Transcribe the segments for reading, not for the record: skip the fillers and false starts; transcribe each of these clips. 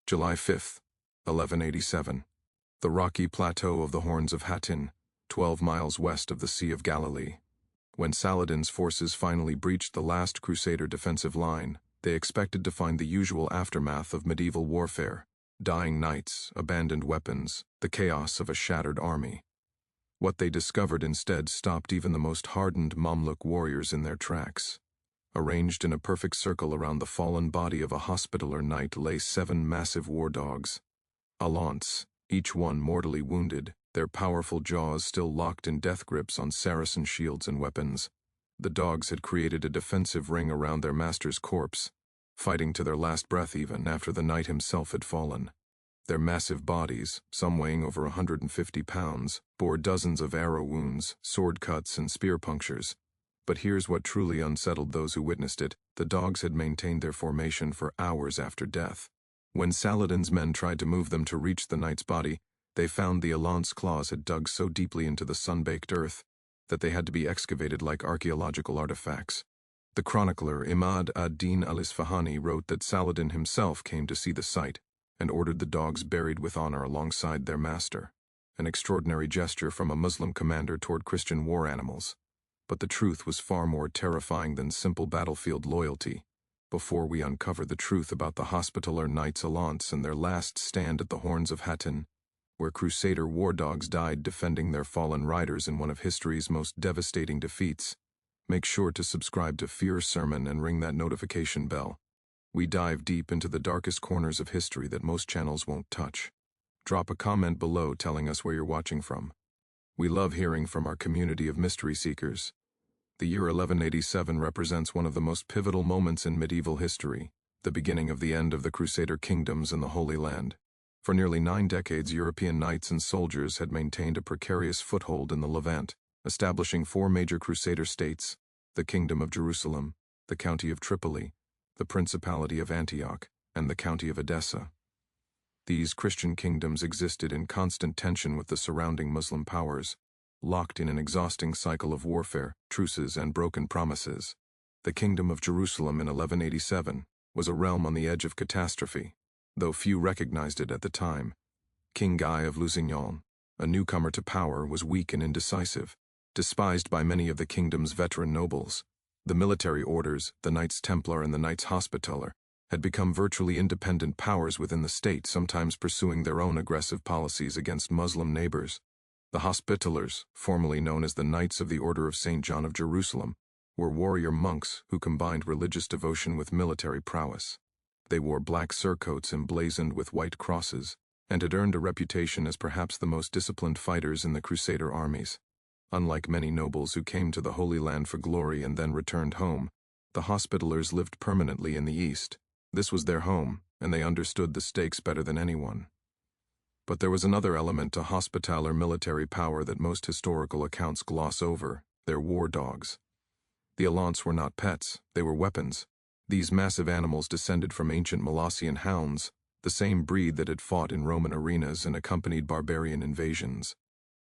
July 5, 1187. The rocky plateau of the Horns of Hattin, 12 miles west of the Sea of Galilee. When Saladin's forces finally breached the last Crusader defensive line, they expected to find the usual aftermath of medieval warfare: dying knights, abandoned weapons, the chaos of a shattered army. What they discovered instead stopped even the most hardened Mamluk warriors in their tracks. Arranged in a perfect circle around the fallen body of a Hospitaller knight lay 7 massive war dogs. Alaunts, each one mortally wounded, their powerful jaws still locked in death grips on Saracen shields and weapons. The dogs had created a defensive ring around their master's corpse, fighting to their last breath even after the knight himself had fallen. Their massive bodies, some weighing over 150 pounds, bore dozens of arrow wounds, sword cuts, and spear punctures. But here's what truly unsettled those who witnessed it: the dogs had maintained their formation for hours after death. When Saladin's men tried to move them to reach the knight's body, they found the Alaunt's claws had dug so deeply into the sun-baked earth that they had to be excavated like archaeological artifacts. The chronicler Imad ad-Din al-Isfahani wrote that Saladin himself came to see the sight and ordered the dogs buried with honor alongside their master, an extraordinary gesture from a Muslim commander toward Christian war animals. But the truth was far more terrifying than simple battlefield loyalty. Before we uncover the truth about the Hospitaller Knights Alaunts and their last stand at the Horns of Hattin, where Crusader war dogs died defending their fallen riders in one of history's most devastating defeats, make sure to subscribe to Fear Sermon and ring that notification bell. We dive deep into the darkest corners of history that most channels won't touch. Drop a comment below telling us where you're watching from. We love hearing from our community of mystery seekers. The year 1187 represents one of the most pivotal moments in medieval history, the beginning of the end of the Crusader kingdoms in the Holy Land. For nearly 9 decades, European knights and soldiers had maintained a precarious foothold in the Levant, establishing 4 major Crusader states: the Kingdom of Jerusalem, the County of Tripoli, the Principality of Antioch, and the County of Edessa. These Christian kingdoms existed in constant tension with the surrounding Muslim powers, locked in an exhausting cycle of warfare, truces, and broken promises. The Kingdom of Jerusalem in 1187 was a realm on the edge of catastrophe, though few recognized it at the time. King Guy of Lusignan, a newcomer to power, was weak and indecisive, despised by many of the kingdom's veteran nobles. The military orders, the Knights Templar and the Knights Hospitaller, had become virtually independent powers within the state, sometimes pursuing their own aggressive policies against Muslim neighbors. The Hospitallers, formerly known as the Knights of the Order of St. John of Jerusalem, were warrior monks who combined religious devotion with military prowess. They wore black surcoats emblazoned with white crosses, and had earned a reputation as perhaps the most disciplined fighters in the Crusader armies. Unlike many nobles who came to the Holy Land for glory and then returned home, the Hospitallers lived permanently in the East. This was their home, and they understood the stakes better than anyone. But there was another element to Hospitaller military power that most historical accounts gloss over: their war dogs. The Alaunts were not pets, they were weapons. These massive animals descended from ancient Molossian hounds, the same breed that had fought in Roman arenas and accompanied barbarian invasions.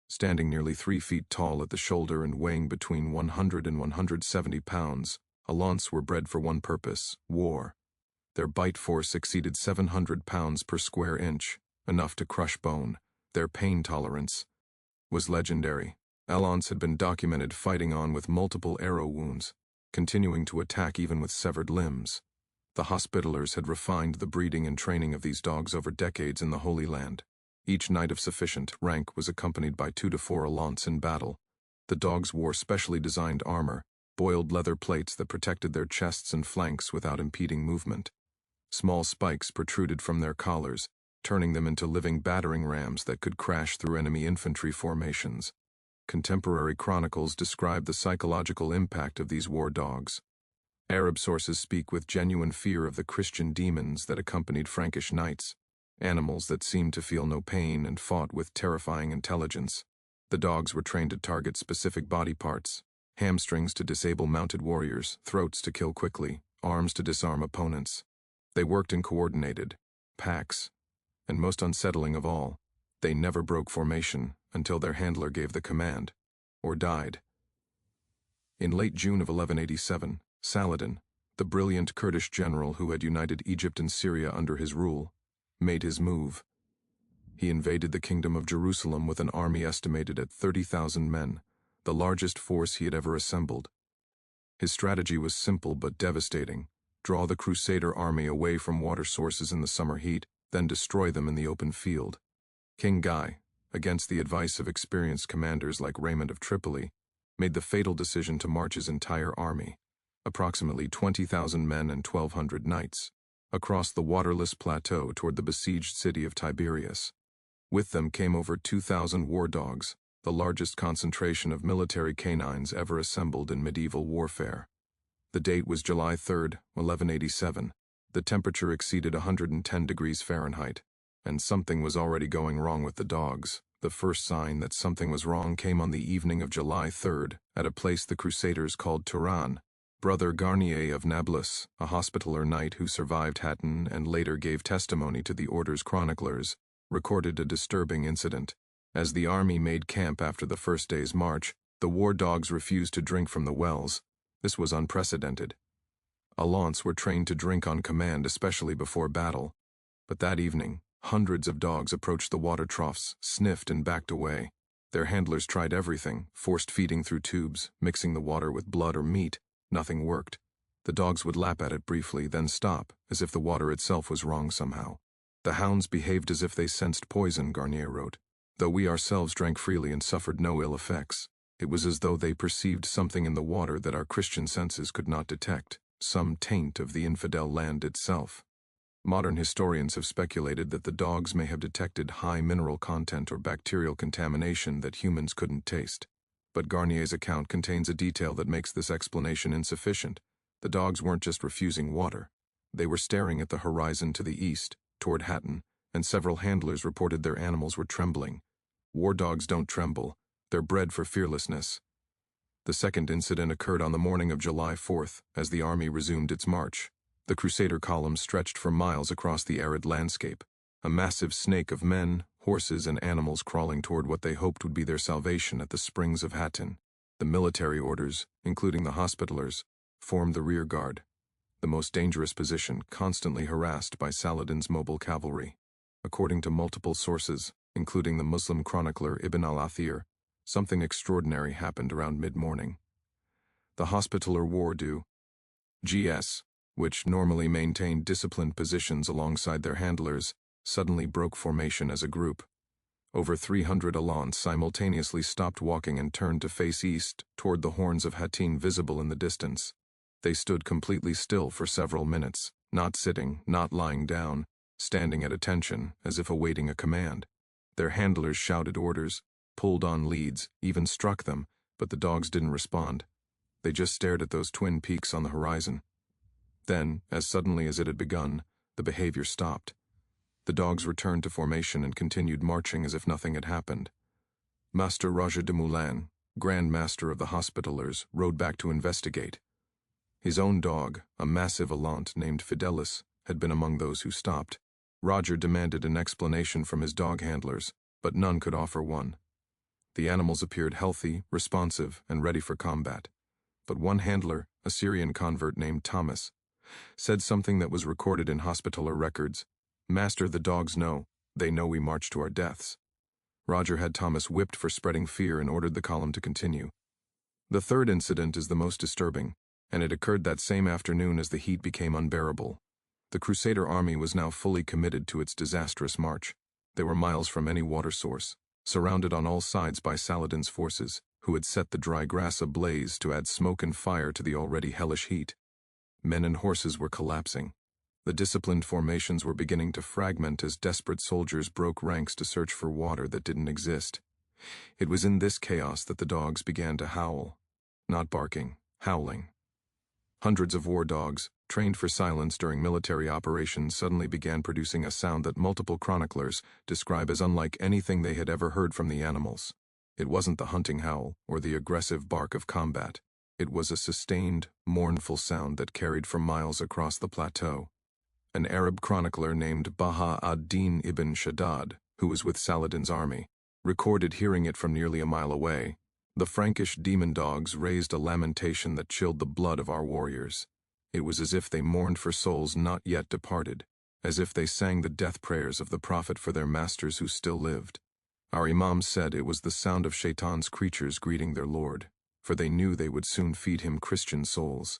Standing nearly 3 feet tall at the shoulder and weighing between 100 and 170 pounds, Alaunts were bred for one purpose: war. Their bite force exceeded 700 pounds per square inch, enough to crush bone. Their pain tolerance was legendary. Alaunts had been documented fighting on with multiple arrow wounds, continuing to attack even with severed limbs. The Hospitallers had refined the breeding and training of these dogs over decades in the Holy Land. Each knight of sufficient rank was accompanied by 2 to 4 Alaunts in battle. The dogs wore specially designed armor, boiled leather plates that protected their chests and flanks without impeding movement. Small spikes protruded from their collars, turning them into living battering rams that could crash through enemy infantry formations. Contemporary chronicles describe the psychological impact of these war dogs. Arab sources speak with genuine fear of the Christian demons that accompanied Frankish knights, animals that seemed to feel no pain and fought with terrifying intelligence. The dogs were trained to target specific body parts: hamstrings to disable mounted warriors, throats to kill quickly, arms to disarm opponents. They worked in coordinated packs, and most unsettling of all, they never broke formation until their handler gave the command, or died. In late June of 1187, Saladin, the brilliant Kurdish general who had united Egypt and Syria under his rule, made his move. He invaded the kingdom of Jerusalem with an army estimated at 30,000 men, the largest force he had ever assembled. His strategy was simple but devastating: draw the Crusader army away from water sources in the summer heat, then destroy them in the open field. King Guy, against the advice of experienced commanders like Raymond of Tripoli, made the fatal decision to march his entire army, approximately 20,000 men and 1,200 knights, across the waterless plateau toward the besieged city of Tiberias. With them came over 2,000 war dogs, the largest concentration of military canines ever assembled in medieval warfare. The date was July 3, 1187. The temperature exceeded 110 degrees Fahrenheit, and something was already going wrong with the dogs. The first sign that something was wrong came on the evening of July 3 at a place the Crusaders called Turan. Brother Garnier of Nablus, a Hospitaller knight who survived Hattin and later gave testimony to the order's chroniclers, recorded a disturbing incident. As the army made camp after the first day's march, the war dogs refused to drink from the wells. This was unprecedented. Alaunts were trained to drink on command, especially before battle. But that evening, hundreds of dogs approached the water troughs, sniffed and backed away. Their handlers tried everything, forced feeding through tubes, mixing the water with blood or meat. Nothing worked. The dogs would lap at it briefly, then stop, as if the water itself was wrong somehow. The hounds behaved as if they sensed poison, Garnier wrote. Though we ourselves drank freely and suffered no ill effects, it was as though they perceived something in the water that our Christian senses could not detect, some taint of the infidel land itself. Modern historians have speculated that the dogs may have detected high mineral content or bacterial contamination that humans couldn't taste. But Garnier's account contains a detail that makes this explanation insufficient. The dogs weren't just refusing water. They were staring at the horizon to the east, toward Hattin, and several handlers reported their animals were trembling. War dogs don't tremble. They're bred for fearlessness. The second incident occurred on the morning of July 4th, as the army resumed its march. The Crusader column stretched for miles across the arid landscape, a massive snake of men, horses, and animals crawling toward what they hoped would be their salvation at the springs of Hattin. The military orders, including the Hospitallers, formed the rear guard, the most dangerous position, constantly harassed by Saladin's mobile cavalry. According to multiple sources, including the Muslim chronicler Ibn al-Athir, something extraordinary happened around mid-morning. The Hospitaller war GS, which normally maintained disciplined positions alongside their handlers, suddenly broke formation as a group. Over 300 Alaunts simultaneously stopped walking and turned to face east, toward the Horns of Hattin visible in the distance. They stood completely still for several minutes, not sitting, not lying down, standing at attention, as if awaiting a command. Their handlers shouted orders, pulled on leads, even struck them, but the dogs didn't respond. They just stared at those twin peaks on the horizon. Then, as suddenly as it had begun, the behavior stopped. The dogs returned to formation and continued marching as if nothing had happened. Master Roger de Moulin, Grand Master of the Hospitallers, rode back to investigate. His own dog, a massive Alaunt named Fidelis, had been among those who stopped. Roger demanded an explanation from his dog handlers, but none could offer one. The animals appeared healthy, responsive, and ready for combat. But one handler, a Syrian convert named Thomas, said something that was recorded in Hospitaller records. "Master, the dogs know. They know we march to our deaths." Roger had Thomas whipped for spreading fear and ordered the column to continue. The third incident is the most disturbing, and it occurred that same afternoon as the heat became unbearable. The Crusader army was now fully committed to its disastrous march. They were miles from any water source, surrounded on all sides by Saladin's forces, who had set the dry grass ablaze to add smoke and fire to the already hellish heat. Men and horses were collapsing. The disciplined formations were beginning to fragment as desperate soldiers broke ranks to search for water that didn't exist. It was in this chaos that the dogs began to howl. Not barking, howling. Hundreds of war dogs, trained for silence during military operations, suddenly began producing a sound that multiple chroniclers describe as unlike anything they had ever heard from the animals. It wasn't the hunting howl or the aggressive bark of combat. It was a sustained, mournful sound that carried for miles across the plateau. An Arab chronicler named Baha ad-Din ibn Shaddad, who was with Saladin's army, recorded hearing it from nearly a mile away. The Frankish demon dogs raised a lamentation that chilled the blood of our warriors. It was as if they mourned for souls not yet departed, as if they sang the death prayers of the Prophet for their masters who still lived. Our Imam said it was the sound of Shaitan's creatures greeting their Lord, for they knew they would soon feed him Christian souls.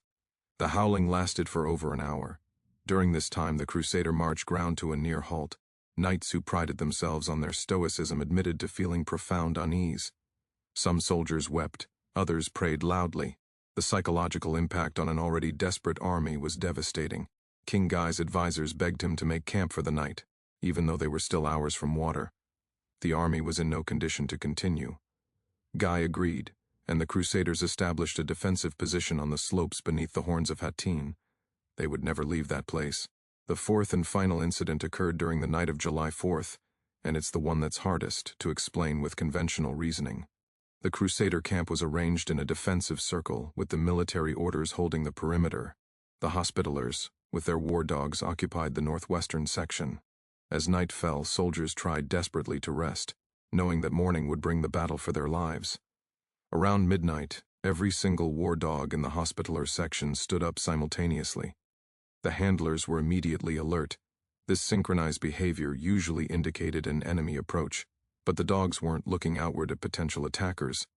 The howling lasted for over an hour. During this time the Crusader march ground to a near halt. Knights who prided themselves on their stoicism admitted to feeling profound unease. Some soldiers wept, others prayed loudly. The psychological impact on an already desperate army was devastating. King Guy's advisors begged him to make camp for the night, even though they were still hours from water. The army was in no condition to continue. Guy agreed, and the Crusaders established a defensive position on the slopes beneath the Horns of Hattin. They would never leave that place. The fourth and final incident occurred during the night of July 4th, and it's the one that's hardest to explain with conventional reasoning. The Crusader camp was arranged in a defensive circle, with the military orders holding the perimeter. The Hospitallers, with their war dogs, occupied the northwestern section. As night fell, soldiers tried desperately to rest, knowing that morning would bring the battle for their lives. Around midnight, every single war dog in the Hospitaller section stood up simultaneously. The handlers were immediately alert. This synchronized behavior usually indicated an enemy approach, but the dogs weren't looking outward at potential attackers.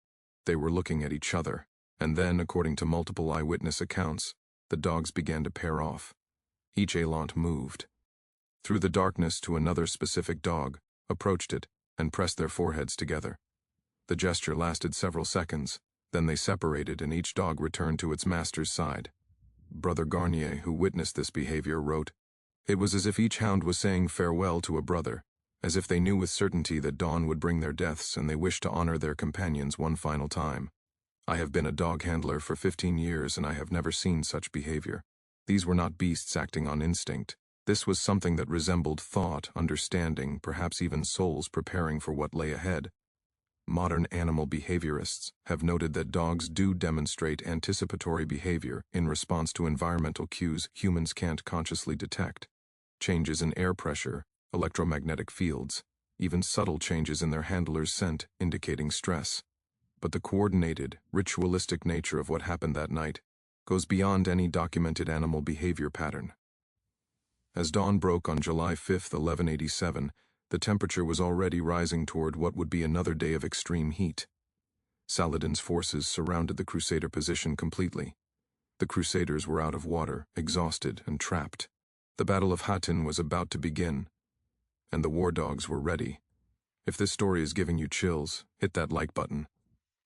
They were looking at each other, and then, according to multiple eyewitness accounts, the dogs began to pair off. Each Alaunt moved through the darkness to another specific dog, approached it, and pressed their foreheads together. The gesture lasted several seconds, then they separated and each dog returned to its master's side. Brother Garnier, who witnessed this behavior, wrote, "It was as if each hound was saying farewell to a brother, as if they knew with certainty that dawn would bring their deaths and they wished to honor their companions one final time. I have been a dog handler for 15 years and I have never seen such behavior. These were not beasts acting on instinct. This was something that resembled thought, understanding, perhaps even souls preparing for what lay ahead." Modern animal behaviorists have noted that dogs do demonstrate anticipatory behavior in response to environmental cues humans can't consciously detect. Changes in air pressure, electromagnetic fields, even subtle changes in their handler's scent indicating stress. But the coordinated, ritualistic nature of what happened that night goes beyond any documented animal behavior pattern. As dawn broke on July 5, 1187, the temperature was already rising toward what would be another day of extreme heat. Saladin's forces surrounded the Crusader position completely. The Crusaders were out of water, exhausted, and trapped. The Battle of Hattin was about to begin, and the war dogs were ready. If this story is giving you chills, hit that like button.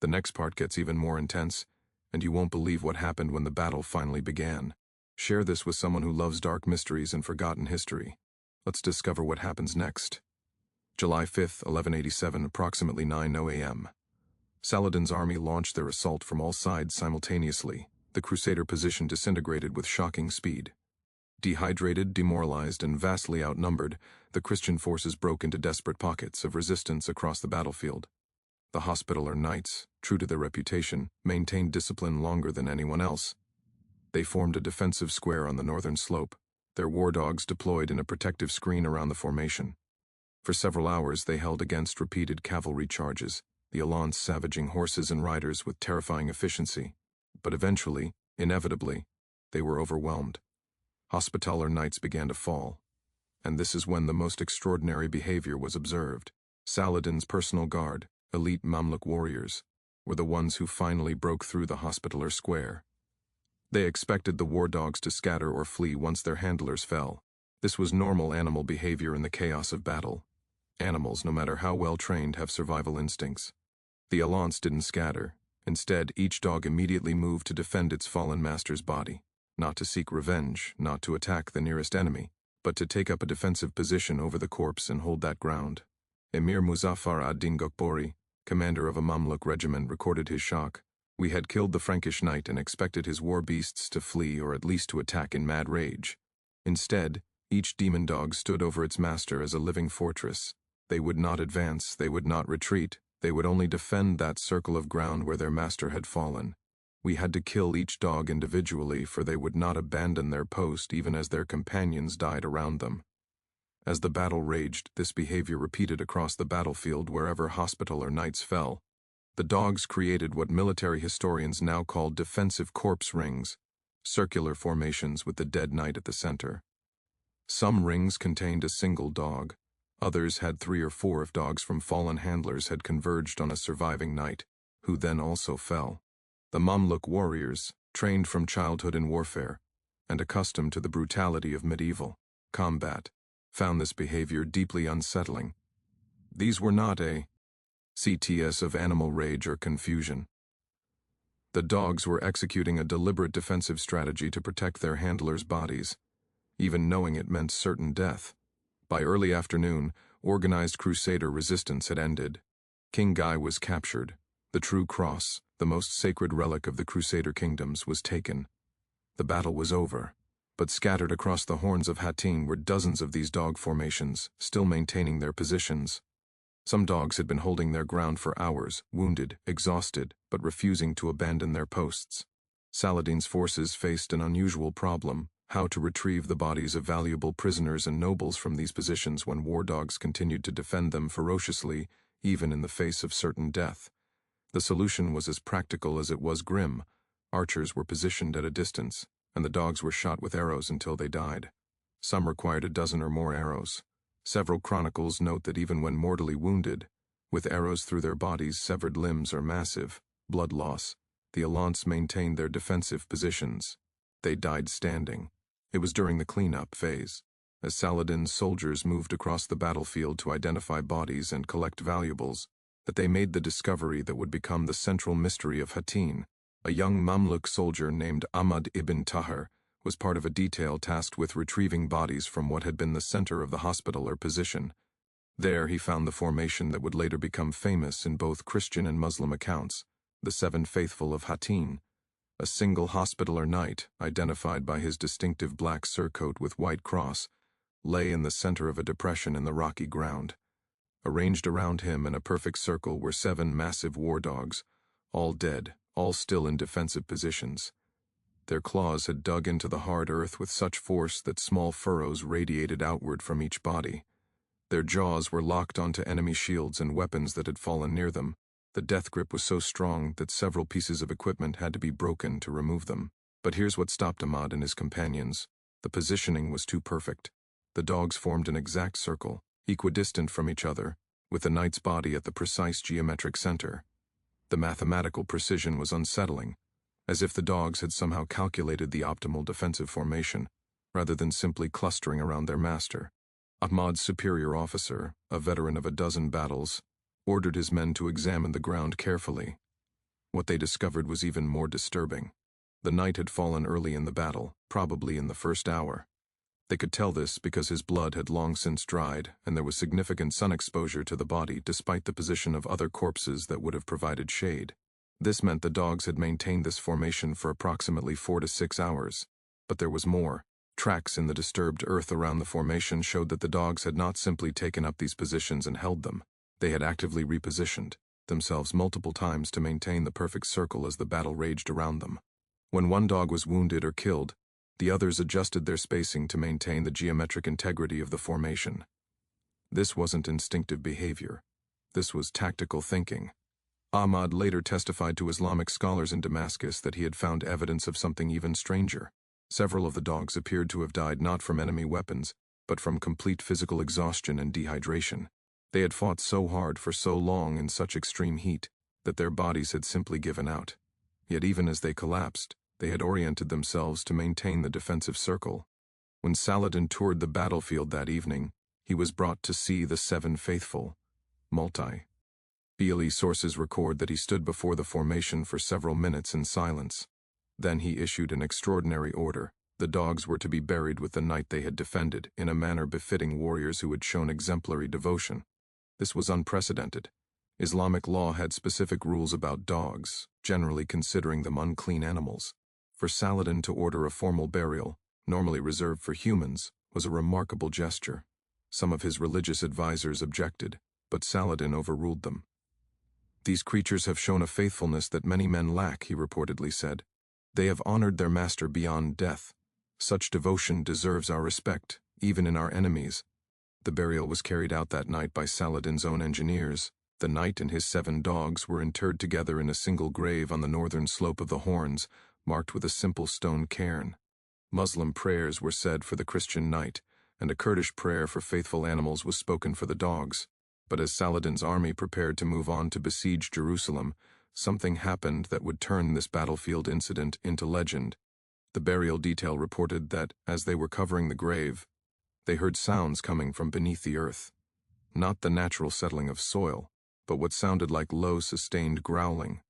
The next part gets even more intense, and you won't believe what happened when the battle finally began. Share this with someone who loves dark mysteries and forgotten history. Let's discover what happens next. July 5, 1187, approximately 9:00 a.m. Saladin's army launched their assault from all sides simultaneously. The Crusader position disintegrated with shocking speed. Dehydrated, demoralized, and vastly outnumbered, the Christian forces broke into desperate pockets of resistance across the battlefield. The Hospitaller Knights, true to their reputation, maintained discipline longer than anyone else. They formed a defensive square on the northern slope, their war dogs deployed in a protective screen around the formation. For several hours they held against repeated cavalry charges, the Alaunts savaging horses and riders with terrifying efficiency. But eventually, inevitably, they were overwhelmed. Hospitaller Knights began to fall. And this is when the most extraordinary behavior was observed. Saladin's personal guard, elite Mamluk warriors, were the ones who finally broke through the Hospitaller square. They expected the war dogs to scatter or flee once their handlers fell. This was normal animal behavior in the chaos of battle. Animals, no matter how well trained, have survival instincts. The Alaunts didn't scatter. Instead, each dog immediately moved to defend its fallen master's body, not to seek revenge, not to attack the nearest enemy, but to take up a defensive position over the corpse and hold that ground. Emir Muzaffar ad-Din Gokbori, commander of a Mamluk regiment, recorded his shock. "We had killed the Frankish knight and expected his war beasts to flee or at least to attack in mad rage. Instead, each demon dog stood over its master as a living fortress. They would not advance, they would not retreat, they would only defend that circle of ground where their master had fallen. We had to kill each dog individually, for they would not abandon their post even as their companions died around them." As the battle raged, this behavior repeated across the battlefield wherever Hospitaller Knights fell. The dogs created what military historians now call defensive corpse rings, circular formations with the dead knight at the center. Some rings contained a single dog. Others had 3 or 4 if dogs from fallen handlers had converged on a surviving knight, who then also fell. The Mamluk warriors, trained from childhood in warfare, and accustomed to the brutality of medieval combat, found this behavior deeply unsettling. These were not a CTS of animal rage or confusion. The dogs were executing a deliberate defensive strategy to protect their handlers' bodies, even knowing it meant certain death. By early afternoon, organized Crusader resistance had ended. King Guy was captured. The true cross, the most sacred relic of the Crusader kingdoms, was taken. The battle was over, but scattered across the Horns of Hattin were dozens of these dog formations, still maintaining their positions. Some dogs had been holding their ground for hours, wounded, exhausted, but refusing to abandon their posts. Saladin's forces faced an unusual problem: how to retrieve the bodies of valuable prisoners and nobles from these positions when war dogs continued to defend them ferociously, even in the face of certain death. The solution was as practical as it was grim. Archers were positioned at a distance, and the dogs were shot with arrows until they died. Some required a dozen or more arrows. Several chronicles note that even when mortally wounded, with arrows through their bodies, severed limbs, or massive blood loss, the Alaunts maintained their defensive positions. They died standing. It was during the cleanup phase, as Saladin's soldiers moved across the battlefield to identify bodies and collect valuables, that they made the discovery that would become the central mystery of Hattin. A young Mamluk soldier named Ahmad ibn Tahir was part of a detail tasked with retrieving bodies from what had been the center of the hospital or position. There he found the formation that would later become famous in both Christian and Muslim accounts, the 7 Faithful of Hattin. A single hospitaller knight, identified by his distinctive black surcoat with white cross, lay in the center of a depression in the rocky ground. Arranged around him in a perfect circle were 7 massive war dogs, all dead, all still in defensive positions. Their claws had dug into the hard earth with such force that small furrows radiated outward from each body. Their jaws were locked onto enemy shields and weapons that had fallen near them. The death grip was so strong that several pieces of equipment had to be broken to remove them. But here's what stopped Ahmad and his companions. The positioning was too perfect. The dogs formed an exact circle, equidistant from each other, with the knight's body at the precise geometric center. The mathematical precision was unsettling, as if the dogs had somehow calculated the optimal defensive formation, rather than simply clustering around their master. Ahmad's superior officer, a veteran of a dozen battles, ordered his men to examine the ground carefully. What they discovered was even more disturbing. The knight had fallen early in the battle, probably in the first hour. They could tell this because his blood had long since dried, and there was significant sun exposure to the body despite the position of other corpses that would have provided shade. This meant the dogs had maintained this formation for approximately 4 to 6 hours. But there was more. Tracks in the disturbed earth around the formation showed that the dogs had not simply taken up these positions and held them. They had actively repositioned themselves multiple times to maintain the perfect circle as the battle raged around them. When one dog was wounded or killed, the others adjusted their spacing to maintain the geometric integrity of the formation. This wasn't instinctive behavior. This was tactical thinking. Ahmad later testified to Islamic scholars in Damascus that he had found evidence of something even stranger. Several of the dogs appeared to have died not from enemy weapons, but from complete physical exhaustion and dehydration. They had fought so hard for so long in such extreme heat that their bodies had simply given out. Yet even as they collapsed, they had oriented themselves to maintain the defensive circle. When Saladin toured the battlefield that evening, he was brought to see the 7 Faithful, BLE sources record that he stood before the formation for several minutes in silence. Then he issued an extraordinary order. The dogs were to be buried with the knight they had defended, in a manner befitting warriors who had shown exemplary devotion. This was unprecedented. Islamic law had specific rules about dogs, generally considering them unclean animals. For Saladin to order a formal burial, normally reserved for humans, was a remarkable gesture. Some of his religious advisors objected, but Saladin overruled them. "These creatures have shown a faithfulness that many men lack," he reportedly said. "They have honored their master beyond death. Such devotion deserves our respect, even in our enemies." The burial was carried out that night by Saladin's own engineers. The knight and his 7 dogs were interred together in a single grave on the northern slope of the Horns, marked with a simple stone cairn. Muslim prayers were said for the Christian knight, and a Kurdish prayer for faithful animals was spoken for the dogs. But as Saladin's army prepared to move on to besiege Jerusalem, something happened that would turn this battlefield incident into legend. The burial detail reported that, as they were covering the grave, they heard sounds coming from beneath the earth. Not the natural settling of soil, but what sounded like low, sustained growling.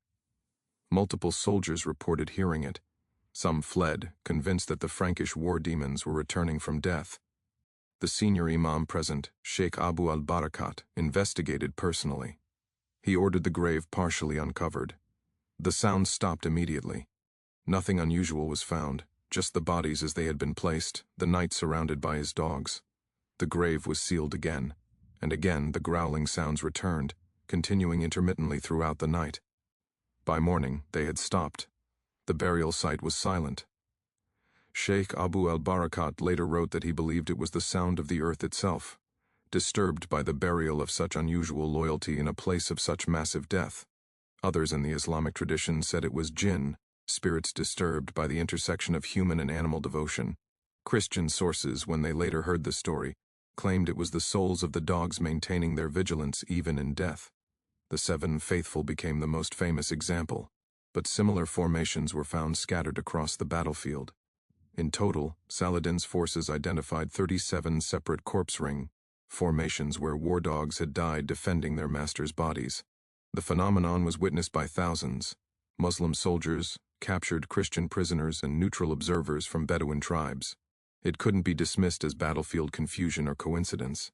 Multiple soldiers reported hearing it. Some fled, convinced that the Frankish war demons were returning from death. The senior imam present, Sheikh Abu al-Barakat, investigated personally. He ordered the grave partially uncovered. The sounds stopped immediately. Nothing unusual was found, just the bodies as they had been placed, the knight surrounded by his dogs. The grave was sealed again, and again the growling sounds returned, continuing intermittently throughout the night. By morning, they had stopped. The burial site was silent. Sheikh Abu al-Barakat later wrote that he believed it was the sound of the earth itself, disturbed by the burial of such unusual loyalty in a place of such massive death. Others in the Islamic tradition said it was jinn, spirits disturbed by the intersection of human and animal devotion. Christian sources, when they later heard the story, claimed it was the souls of the dogs maintaining their vigilance even in death. The Seven Faithful became the most famous example, but similar formations were found scattered across the battlefield. In total, Saladin's forces identified 37 separate corpse ring formations where war dogs had died defending their masters' bodies. The phenomenon was witnessed by thousands: Muslim soldiers, captured Christian prisoners, and neutral observers from Bedouin tribes. It couldn't be dismissed as battlefield confusion or coincidence.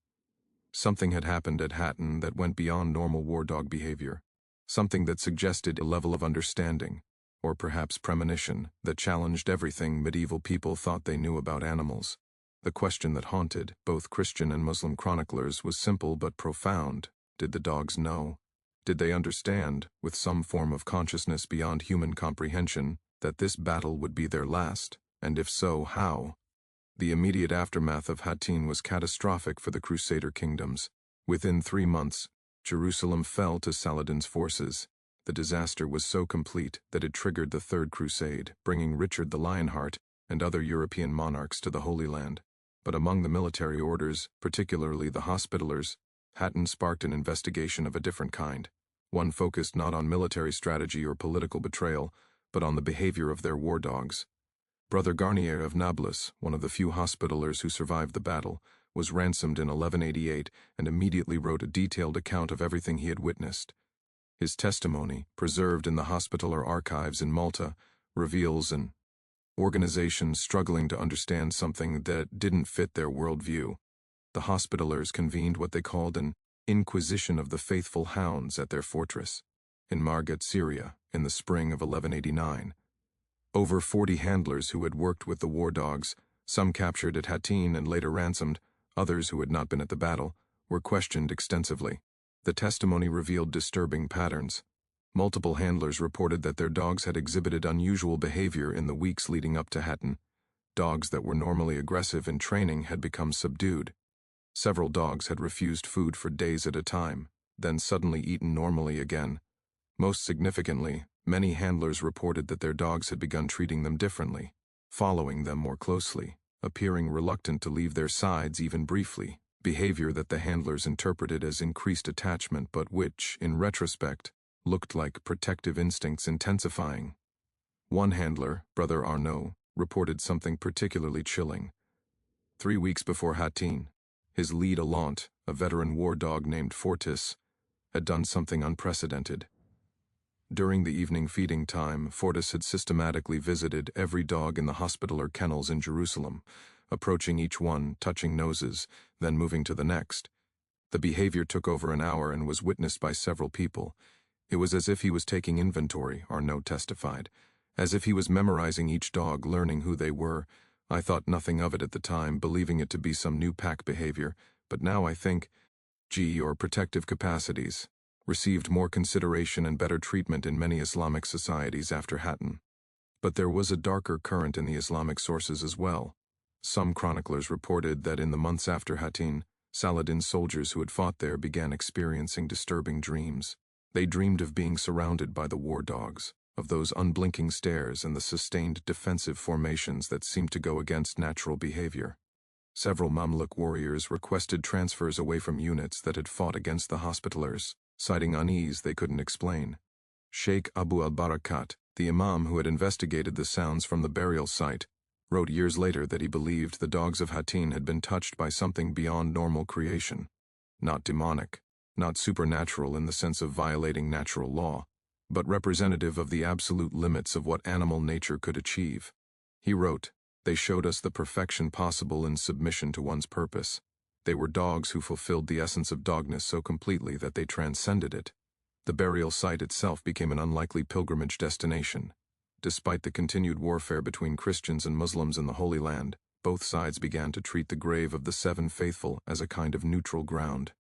Something had happened at Hattin that went beyond normal war dog behavior. Something that suggested a level of understanding, or perhaps premonition, that challenged everything medieval people thought they knew about animals. The question that haunted both Christian and Muslim chroniclers was simple but profound. Did the dogs know? Did they understand, with some form of consciousness beyond human comprehension, that this battle would be their last? And if so, how? The immediate aftermath of Hattin was catastrophic for the Crusader kingdoms. Within 3 months, Jerusalem fell to Saladin's forces. The disaster was so complete that it triggered the Third Crusade, bringing Richard the Lionheart and other European monarchs to the Holy Land. But among the military orders, particularly the Hospitallers, Hattin sparked an investigation of a different kind. One focused not on military strategy or political betrayal, but on the behavior of their war dogs. Brother Garnier of Nablus, one of the few Hospitallers who survived the battle, was ransomed in 1188 and immediately wrote a detailed account of everything he had witnessed. His testimony, preserved in the Hospitaller archives in Malta, reveals an organization struggling to understand something that didn't fit their worldview. The Hospitallers convened what they called an Inquisition of the Faithful Hounds at their fortress in Margat, Syria, in the spring of 1189. Over 40 handlers who had worked with the war dogs, some captured at Hattin and later ransomed, others who had not been at the battle, were questioned extensively. The testimony revealed disturbing patterns. Multiple handlers reported that their dogs had exhibited unusual behavior in the weeks leading up to Hattin. Dogs that were normally aggressive in training had become subdued. Several dogs had refused food for days at a time, then suddenly eaten normally again. Most significantly, many handlers reported that their dogs had begun treating them differently, following them more closely, appearing reluctant to leave their sides even briefly, behavior that the handlers interpreted as increased attachment but which, in retrospect, looked like protective instincts intensifying. One handler, Brother Arnaud, reported something particularly chilling. 3 weeks before Hattin, his lead Alaunt, a veteran war dog named Fortis, had done something unprecedented. During the evening feeding time, Fortis had systematically visited every dog in the Hospitaller kennels in Jerusalem, approaching each one, touching noses, then moving to the next. The behavior took over an hour and was witnessed by several people. It was as if he was taking inventory, Arnaud testified, as if he was memorizing each dog, learning who they were. I thought nothing of it at the time, believing it to be some new pack behavior, but now I think, or protective capacities, received more consideration and better treatment in many Islamic societies after Hattin. But there was a darker current in the Islamic sources as well. Some chroniclers reported that in the months after Hattin, Saladin's soldiers who had fought there began experiencing disturbing dreams. They dreamed of being surrounded by the war dogs, of those unblinking stares and the sustained defensive formations that seemed to go against natural behavior. Several Mamluk warriors requested transfers away from units that had fought against the Hospitallers, citing unease they couldn't explain. Sheikh Abu al-Barakat, the imam who had investigated the sounds from the burial site, wrote years later that he believed the dogs of Hattin had been touched by something beyond normal creation. Not demonic, not supernatural in the sense of violating natural law, but representative of the absolute limits of what animal nature could achieve. He wrote, "They showed us the perfection possible in submission to one's purpose. They were dogs who fulfilled the essence of dogness so completely that they transcended it." The burial site itself became an unlikely pilgrimage destination. Despite the continued warfare between Christians and Muslims in the Holy Land, both sides began to treat the grave of the Seven Faithful as a kind of neutral ground.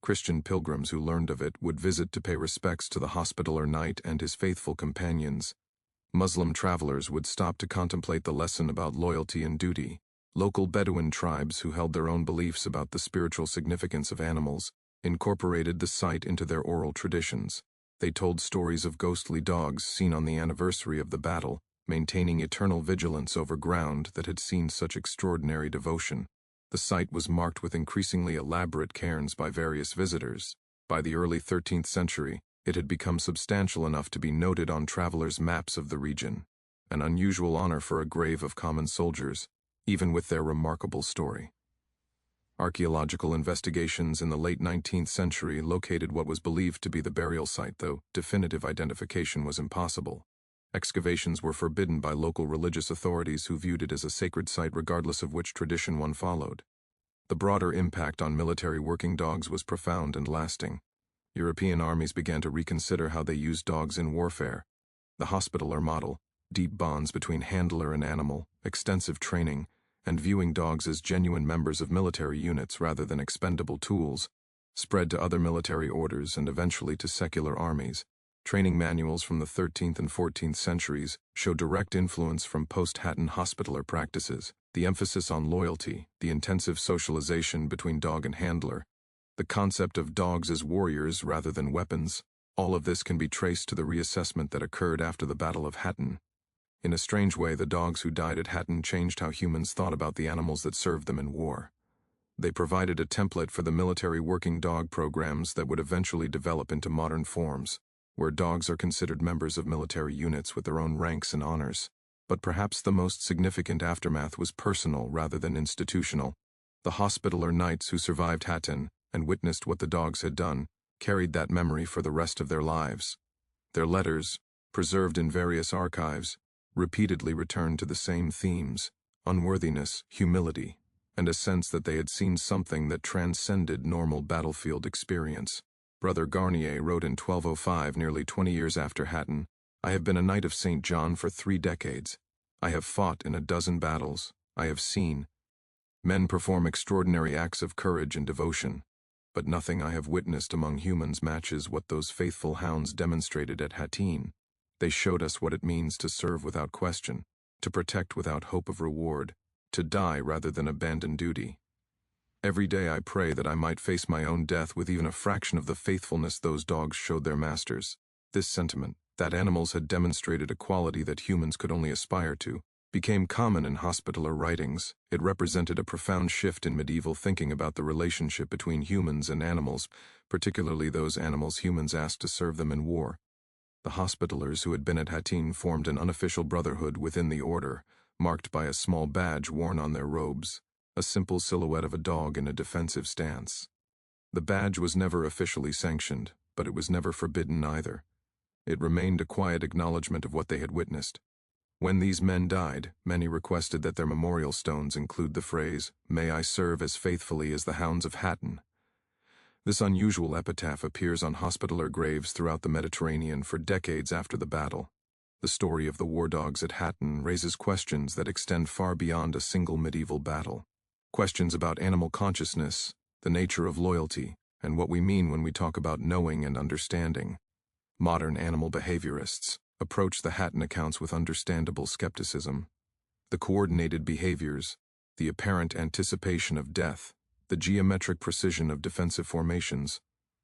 Christian pilgrims who learned of it would visit to pay respects to the Hospitaller Knight and his faithful companions. Muslim travelers would stop to contemplate the lesson about loyalty and duty. Local Bedouin tribes who held their own beliefs about the spiritual significance of animals incorporated the site into their oral traditions. They told stories of ghostly dogs seen on the anniversary of the battle, maintaining eternal vigilance over ground that had seen such extraordinary devotion. The site was marked with increasingly elaborate cairns by various visitors. By the early 13th century, it had become substantial enough to be noted on travelers' maps of the region, an unusual honor for a grave of common soldiers, even with their remarkable story. Archaeological investigations in the late 19th century located what was believed to be the burial site, though definitive identification was impossible. Excavations were forbidden by local religious authorities who viewed it as a sacred site regardless of which tradition one followed. The broader impact on military working dogs was profound and lasting. European armies began to reconsider how they used dogs in warfare. The Hospitaller model, deep bonds between handler and animal, extensive training, and viewing dogs as genuine members of military units rather than expendable tools, spread to other military orders and eventually to secular armies. Training manuals from the 13th and 14th centuries show direct influence from post-Hattin Hospitaller practices, the emphasis on loyalty, the intensive socialization between dog and handler, the concept of dogs as warriors rather than weapons. All of this can be traced to the reassessment that occurred after the Battle of Hattin. In a strange way, the dogs who died at Hattin changed how humans thought about the animals that served them in war. They provided a template for the military working dog programs that would eventually develop into modern forms, where dogs are considered members of military units with their own ranks and honors. But perhaps the most significant aftermath was personal rather than institutional. The Hospitaller Knights who survived Hattin and witnessed what the dogs had done carried that memory for the rest of their lives. Their letters, preserved in various archives, repeatedly returned to the same themes: unworthiness, humility, and a sense that they had seen something that transcended normal battlefield experience. Brother Garnier wrote in 1205, nearly 20 years after Hattin, "I have been a Knight of St. John for 3 decades. I have fought in a dozen battles. I have seen men perform extraordinary acts of courage and devotion, but nothing I have witnessed among humans matches what those faithful hounds demonstrated at Hattin. They showed us what it means to serve without question, to protect without hope of reward, to die rather than abandon duty. Every day I pray that I might face my own death with even a fraction of the faithfulness those dogs showed their masters." This sentiment, that animals had demonstrated a quality that humans could only aspire to, became common in Hospitaller writings. It represented a profound shift in medieval thinking about the relationship between humans and animals, particularly those animals humans asked to serve them in war. The Hospitallers who had been at Hattin formed an unofficial brotherhood within the order, marked by a small badge worn on their robes, a simple silhouette of a dog in a defensive stance. The badge was never officially sanctioned, but it was never forbidden either. It remained a quiet acknowledgement of what they had witnessed. When these men died, many requested that their memorial stones include the phrase, "May I serve as faithfully as the hounds of Hattin." This unusual epitaph appears on Hospitaller graves throughout the Mediterranean for decades after the battle. The story of the war dogs at Hattin raises questions that extend far beyond a single medieval battle. Questions about animal consciousness, the nature of loyalty, and what we mean when we talk about knowing and understanding. Modern animal behaviorists approach the Hattin accounts with understandable skepticism. The coordinated behaviors, the apparent anticipation of death, the geometric precision of defensive formations,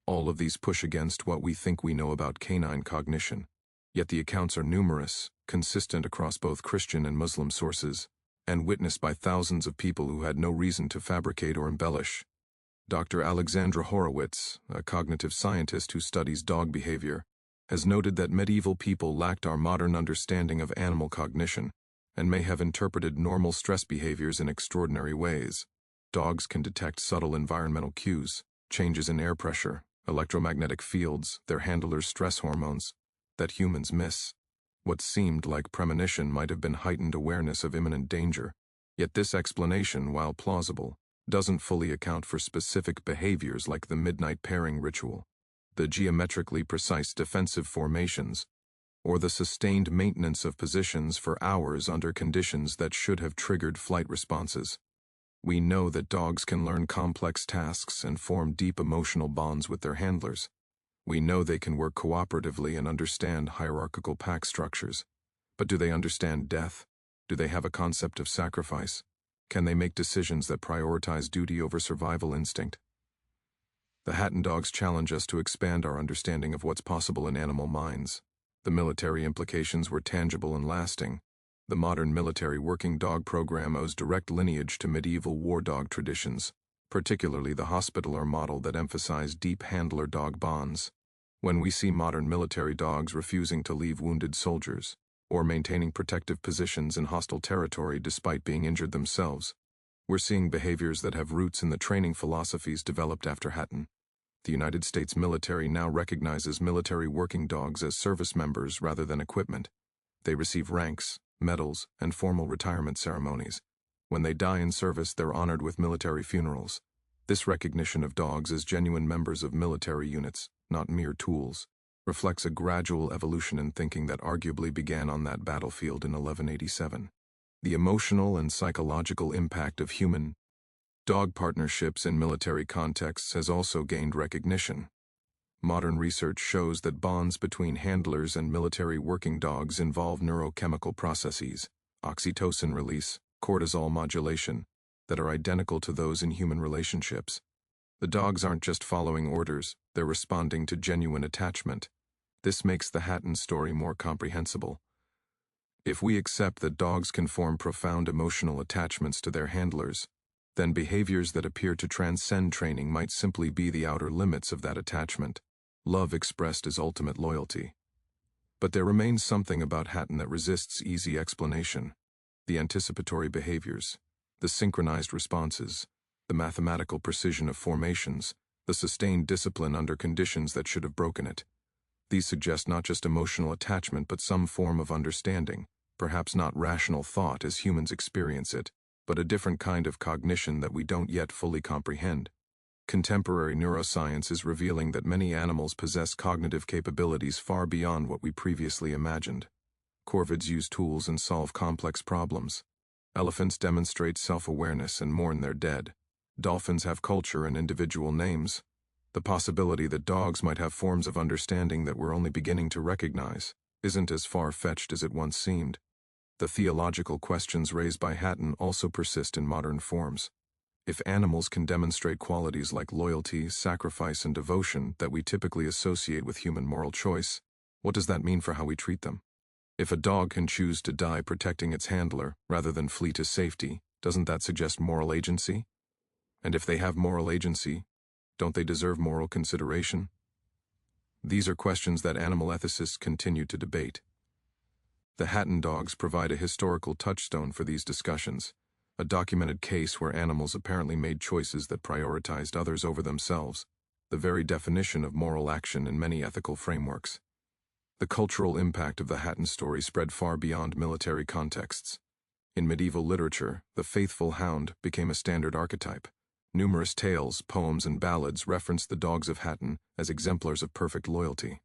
all of these push against what we think we know about canine cognition. Yet the accounts are numerous, consistent across both Christian and Muslim sources, and witnessed by thousands of people who had no reason to fabricate or embellish. Dr. Alexandra Horowitz, a cognitive scientist who studies dog behavior, has noted that medieval people lacked our modern understanding of animal cognition and may have interpreted normal stress behaviors in extraordinary ways. Dogs can detect subtle environmental cues, changes in air pressure, electromagnetic fields, their handlers' stress hormones, that humans miss. What seemed like premonition might have been heightened awareness of imminent danger. Yet this explanation, while plausible, doesn't fully account for specific behaviors like the midnight pairing ritual, the geometrically precise defensive formations, or the sustained maintenance of positions for hours under conditions that should have triggered flight responses. We know that dogs can learn complex tasks and form deep emotional bonds with their handlers. We know they can work cooperatively and understand hierarchical pack structures. But do they understand death? Do they have a concept of sacrifice? Can they make decisions that prioritize duty over survival instinct? The Hattin dogs challenge us to expand our understanding of what's possible in animal minds. The military implications were tangible and lasting. The modern military working dog program owes direct lineage to medieval war dog traditions, particularly the hospitaller model that emphasized deep handler-dog bonds. When we see modern military dogs refusing to leave wounded soldiers, or maintaining protective positions in hostile territory despite being injured themselves, we're seeing behaviors that have roots in the training philosophies developed after Hattin. The United States military now recognizes military working dogs as service members rather than equipment. They receive ranks, medals, and formal retirement ceremonies. When they die in service, they're honored with military funerals. This recognition of dogs as genuine members of military units, not mere tools, reflects a gradual evolution in thinking that arguably began on that battlefield in 1187. The emotional and psychological impact of human-dog partnerships in military contexts has also gained recognition. Modern research shows that bonds between handlers and military working dogs involve neurochemical processes, oxytocin release, cortisol modulation, that are identical to those in human relationships. The dogs aren't just following orders, they're responding to genuine attachment. This makes the Hattin story more comprehensible. If we accept that dogs can form profound emotional attachments to their handlers, then behaviors that appear to transcend training might simply be the outer limits of that attachment, love expressed as ultimate loyalty. But there remains something about Hattin that resists easy explanation. The anticipatory behaviors, the synchronized responses, the mathematical precision of formations, the sustained discipline under conditions that should have broken it. These suggest not just emotional attachment but some form of understanding, perhaps not rational thought as humans experience it, but a different kind of cognition that we don't yet fully comprehend. Contemporary neuroscience is revealing that many animals possess cognitive capabilities far beyond what we previously imagined. Corvids use tools and solve complex problems. Elephants demonstrate self-awareness and mourn their dead. Dolphins have culture and individual names. The possibility that dogs might have forms of understanding that we're only beginning to recognize isn't as far-fetched as it once seemed. The theological questions raised by Hattin also persist in modern forms. If animals can demonstrate qualities like loyalty, sacrifice, and devotion that we typically associate with human moral choice, what does that mean for how we treat them? If a dog can choose to die protecting its handler rather than flee to safety, doesn't that suggest moral agency? And if they have moral agency, don't they deserve moral consideration? These are questions that animal ethicists continue to debate. The Hattin dogs provide a historical touchstone for these discussions, a documented case where animals apparently made choices that prioritized others over themselves, the very definition of moral action in many ethical frameworks. The cultural impact of the Hattin story spread far beyond military contexts. In medieval literature, the faithful hound became a standard archetype. Numerous tales, poems, and ballads referenced the dogs of Hattin as exemplars of perfect loyalty.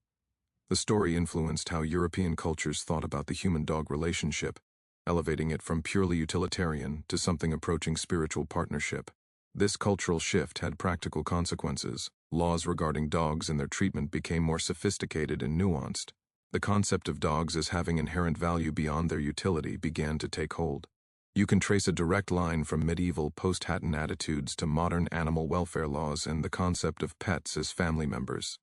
The story influenced how European cultures thought about the human-dog relationship, elevating it from purely utilitarian to something approaching spiritual partnership. This cultural shift had practical consequences. Laws regarding dogs and their treatment became more sophisticated and nuanced. The concept of dogs as having inherent value beyond their utility began to take hold. You can trace a direct line from medieval post-Hattin attitudes to modern animal welfare laws and the concept of pets as family members.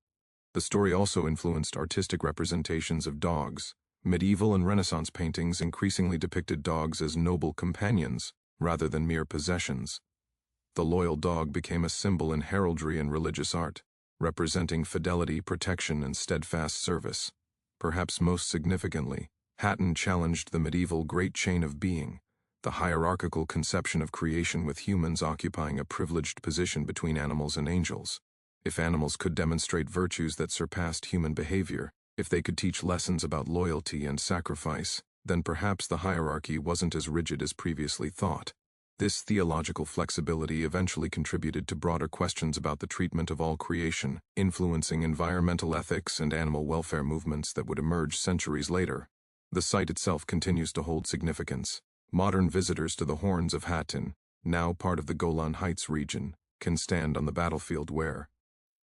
The story also influenced artistic representations of dogs. Medieval and Renaissance paintings increasingly depicted dogs as noble companions, rather than mere possessions. The loyal dog became a symbol in heraldry and religious art, representing fidelity, protection, and steadfast service. Perhaps most significantly, Hattin challenged the medieval great chain of being, the hierarchical conception of creation with humans occupying a privileged position between animals and angels. If animals could demonstrate virtues that surpassed human behavior, if they could teach lessons about loyalty and sacrifice, then perhaps the hierarchy wasn't as rigid as previously thought. This theological flexibility eventually contributed to broader questions about the treatment of all creation, influencing environmental ethics and animal welfare movements that would emerge centuries later. The site itself continues to hold significance. Modern visitors to the Horns of Hattin, now part of the Golan Heights region, can stand on the battlefield where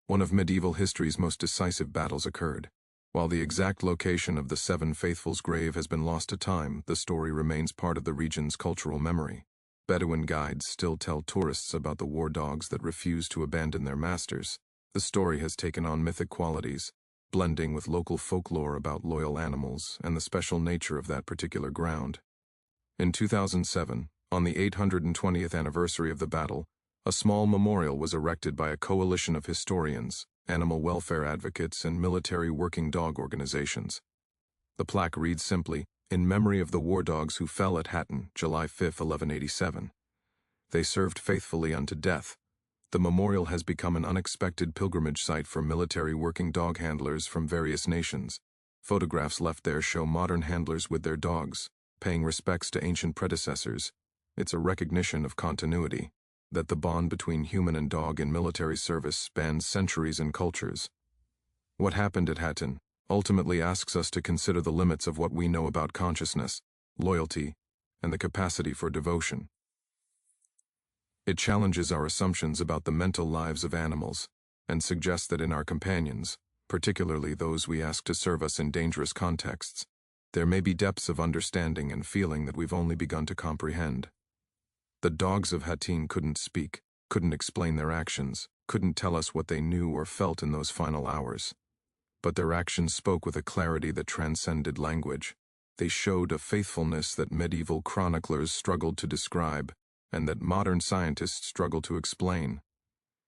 one of medieval history's most decisive battles occurred. While the exact location of the Seven Faithfuls' grave has been lost to time, the story remains part of the region's cultural memory. Bedouin guides still tell tourists about the war dogs that refuse to abandon their masters. The story has taken on mythic qualities, blending with local folklore about loyal animals and the special nature of that particular ground. In 2007, on the 820th anniversary of the battle, a small memorial was erected by a coalition of historians, animal welfare advocates, and military working dog organizations. The plaque reads simply, "In memory of the war dogs who fell at Hattin, July 5, 1187. They served faithfully unto death." The memorial has become an unexpected pilgrimage site for military working dog handlers from various nations. Photographs left there show modern handlers with their dogs, paying respects to ancient predecessors. It's a recognition of continuity, that the bond between human and dog in military service spans centuries and cultures. What happened at Hattin ultimately asks us to consider the limits of what we know about consciousness, loyalty, and the capacity for devotion. It challenges our assumptions about the mental lives of animals, and suggests that in our companions, particularly those we ask to serve us in dangerous contexts, there may be depths of understanding and feeling that we've only begun to comprehend. The dogs of Hattin couldn't speak, couldn't explain their actions, couldn't tell us what they knew or felt in those final hours. But their actions spoke with a clarity that transcended language. They showed a faithfulness that medieval chroniclers struggled to describe, and that modern scientists struggle to explain.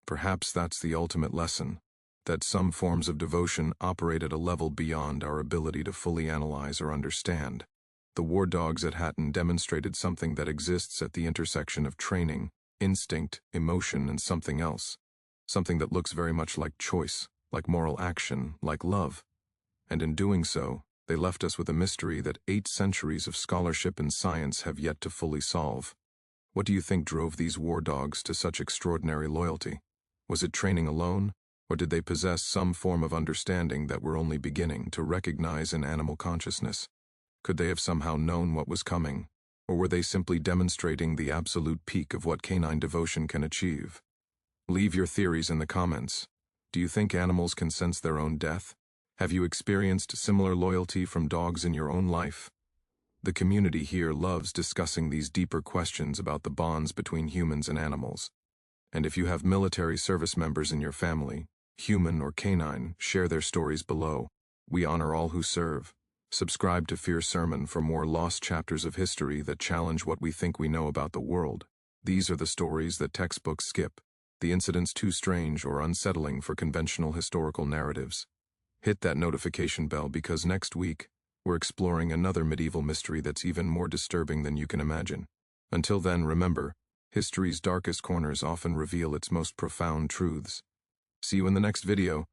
Perhaps that's the ultimate lesson, that some forms of devotion operate at a level beyond our ability to fully analyze or understand. The war dogs at Hattin demonstrated something that exists at the intersection of training, instinct, emotion, and something else. Something that looks very much like choice, like moral action, like love. And in doing so, they left us with a mystery that 8 centuries of scholarship and science have yet to fully solve. What do you think drove these war dogs to such extraordinary loyalty? Was it training alone, or did they possess some form of understanding that we're only beginning to recognize in animal consciousness? Could they have somehow known what was coming, or were they simply demonstrating the absolute peak of what canine devotion can achieve? Leave your theories in the comments. Do you think animals can sense their own death? Have you experienced similar loyalty from dogs in your own life? The community here loves discussing these deeper questions about the bonds between humans and animals. And if you have military service members in your family, human or canine, share their stories below. We honor all who serve. Subscribe to Fear Sermon for more lost chapters of history that challenge what we think we know about the world. These are the stories that textbooks skip, the incidents too strange or unsettling for conventional historical narratives. Hit that notification bell because next week, we're exploring another medieval mystery that's even more disturbing than you can imagine. Until then, remember, history's darkest corners often reveal its most profound truths. See you in the next video.